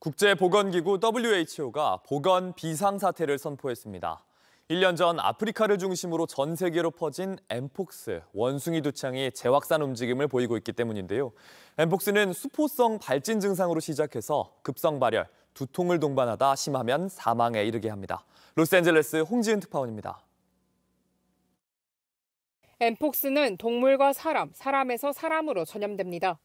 국제보건기구 WHO가 보건 비상사태를 선포했습니다. 1년 전 아프리카를 중심으로 전 세계로 퍼진 엠폭스, 원숭이 두창이 재확산 움직임을 보이고 있기 때문인데요. 엠폭스는 수포성 발진 증상으로 시작해서 급성 발열, 두통을 동반하다 심하면 사망에 이르게 합니다. 로스앤젤레스 홍지은 특파원입니다. 엠폭스는 동물과 사람, 사람에서 사람으로 전염됩니다.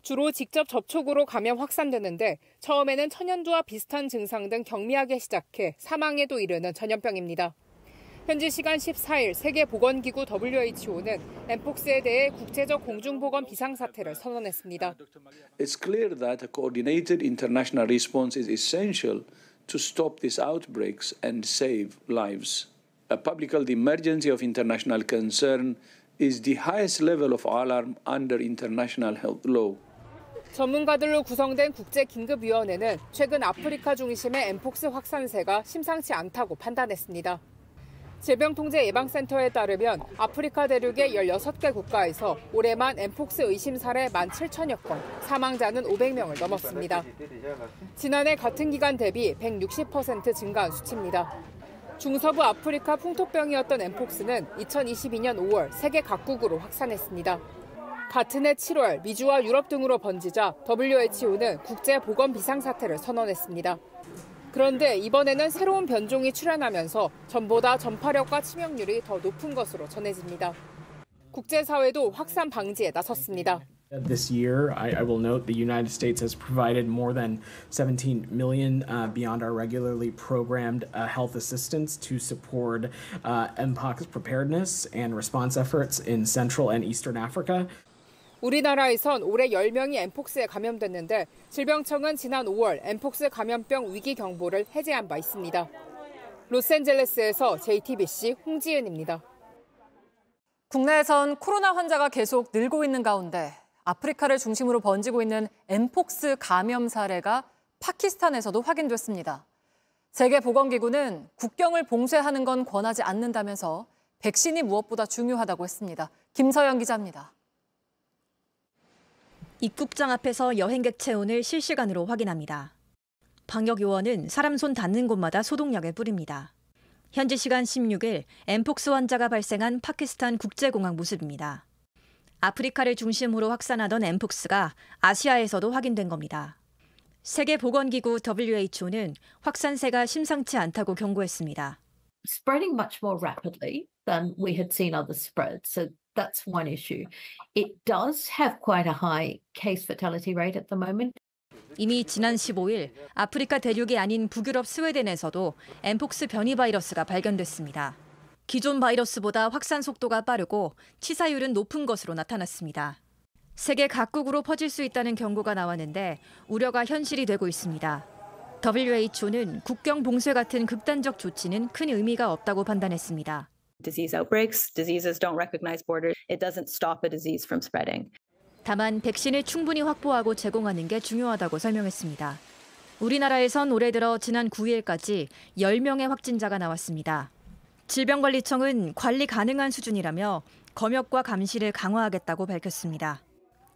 주로 직접 접촉으로 감염 확산되는데 처음에는 천연두와 비슷한 증상 등 경미하게 시작해 사망에도 이르는 전염병입니다. 현지 시간 14일 세계보건기구 WHO는 엠폭스에 대해 국제적 공중보건 비상사태를 선언했습니다. It's clear that a coordinated international response is essential to stop these outbreaks and save lives. A public health emergency of international concern is the highest level of alarm under international health law. 전문가들로 구성된 국제긴급위원회는 최근 아프리카 중심의 엠폭스 확산세가 심상치 않다고 판단했습니다. 질병통제예방센터에 따르면 아프리카 대륙의 16개 국가에서 올해만 엠폭스 의심 사례 17,000여 건, 사망자는 500명을 넘었습니다. 지난해 같은 기간 대비 160% 증가한 수치입니다. 중서부 아프리카 풍토병이었던 엠폭스는 2022년 5월 세계 각국으로 확산했습니다. 같은 해 7월 미주와 유럽 등으로 번지자 WHO는 국제보건 비상사태를 선언했습니다. 그런데 이번에는 새로운 변종이 출현하면서 전보다 전파력과 치명률이 더 높은 것으로 전해집니다. 국제사회도 확산 방지에 나섰습니다. This year, I will note the United States has provided more than 17 million beyond our regularly programmed health assistance to support mpox preparedness and response efforts in Central and Eastern Africa. 우리나라에선 올해 10명이 엠폭스에 감염됐는데 질병청은 지난 5월 엠폭스 감염병 위기 경보를 해제한 바 있습니다. 로스앤젤레스에서 JTBC 홍지은입니다. 국내에선 코로나 환자가 계속 늘고 있는 가운데 아프리카를 중심으로 번지고 있는 엠폭스 감염 사례가 파키스탄에서도 확인됐습니다. 세계보건기구는 국경을 봉쇄하는 건 권하지 않는다면서 백신이 무엇보다 중요하다고 했습니다. 김서영 기자입니다. 입국장 앞에서 여행객 체온을 실시간으로 확인합니다. 방역요원은 사람 손 닿는 곳마다 소독약을 뿌립니다. 현지 시간 16일 엠폭스 환자가 발생한 파키스탄 국제공항 모습입니다. 아프리카를 중심으로 확산하던 엠폭스가 아시아에서도 확인된 겁니다. 세계보건기구 WHO는 확산세가 심상치 않다고 경고했습니다. Spreading much more rapidly than we had seen other spreads. So that's one issue. It does have quite a high case fatality rate at the moment. 이미 지난 15일 아프리카 대륙이 아닌 북유럽 스웨덴에서도 엠폭스 변이 바이러스가 발견됐습니다. 기존 바이러스보다 확산 속도가 빠르고 치사율은 높은 것으로 나타났습니다. 세계 각국으로 퍼질 수 있다는 경고가 나왔는데 우려가 현실이 되고 있습니다. WHO는 국경 봉쇄 같은 극단적 조치는 큰 의미가 없다고 판단했습니다. Disease outbreaks, diseases don't recognize borders. It doesn't stop a disease from spreading. 다만 백신을 충분히 확보하고 제공하는 게 중요하다고 설명했습니다. 우리나라에선 올해 들어 지난 9일까지 10명의 확진자가 나왔습니다. 질병관리청은 관리 가능한 수준이라며 검역과 감시를 강화하겠다고 밝혔습니다.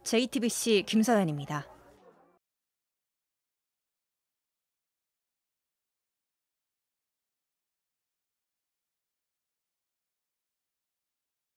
JTBC 김서연입니다.